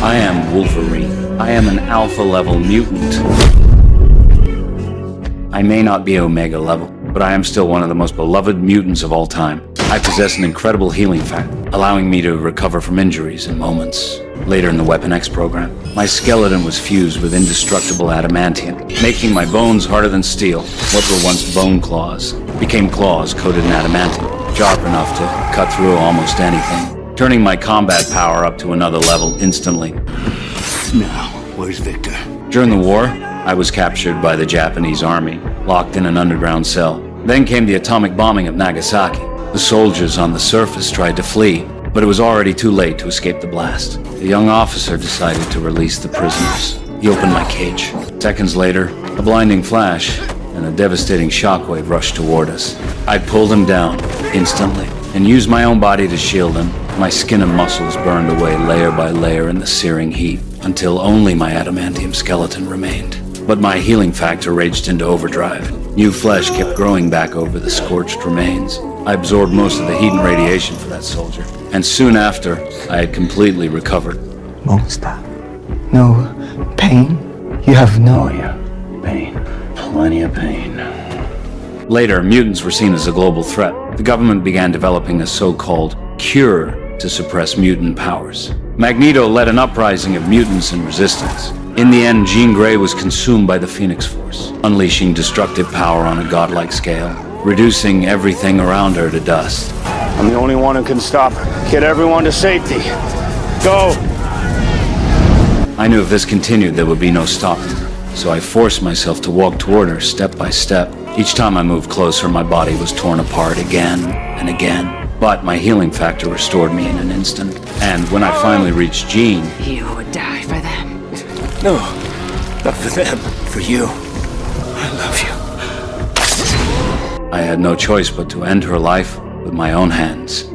I am Wolverine. I am an alpha-level mutant. I may not be Omega level, but I am still one of the most beloved mutants of all time. I possess an incredible healing factor, allowing me to recover from injuries in moments. Later in the Weapon X program, my skeleton was fused with indestructible adamantium, making my bones harder than steel. What were once bone claws became claws coated in adamantium, sharp enough to cut through almost anything, turning my combat power up to another level instantly. Now, where's Victor? During the war, I was captured by the Japanese army, locked in an underground cell. Then came the atomic bombing of Nagasaki. The soldiers on the surface tried to flee, but it was already too late to escape the blast. The young officer decided to release the prisoners. He opened my cage. Seconds later, a blinding flash and a devastating shockwave rushed toward us. I pulled him down instantly and used my own body to shield him. My skin and muscles burned away layer by layer in the searing heat, until only my adamantium skeleton remained. But my healing factor raged into overdrive. New flesh kept growing back over the scorched remains. I absorbed most of the heat and radiation for that soldier, and soon after, I had completely recovered. Monster. No pain? You have no... Oh yeah, pain. Plenty of pain. Later, mutants were seen as a global threat. The government began developing a so-called cure to suppress mutant powers. Magneto led an uprising of mutants and resistance. In the end, Jean Grey was consumed by the Phoenix Force, unleashing destructive power on a godlike scale, reducing everything around her to dust. I'm the only one who can stop her. Get everyone to safety. Go! I knew if this continued, there would be no stopping her. So I forced myself to walk toward her step by step. Each time I moved closer, my body was torn apart again and again. But my healing factor restored me in an instant. And when I finally reached Jean... You would die for them. No, not for them. For you. I love you. I had no choice but to end her life with my own hands.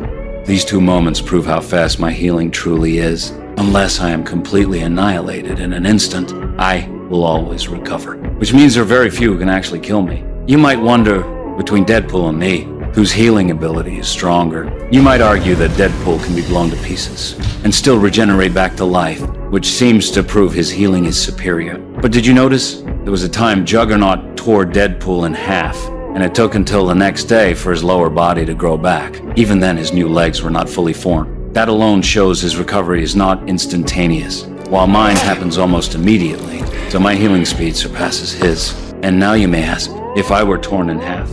These two moments prove how fast my healing truly is. Unless I am completely annihilated in an instant, I will always recover. Which means there are very few who can actually kill me. You might wonder, between Deadpool and me, whose healing ability is stronger. You might argue that Deadpool can be blown to pieces and still regenerate back to life, which seems to prove his healing is superior. But did you notice? There was a time Juggernaut tore Deadpool in half, and it took until the next day for his lower body to grow back. Even then, his new legs were not fully formed. That alone shows his recovery is not instantaneous, while mine happens almost immediately, so my healing speed surpasses his. And now you may ask, if I were torn in half,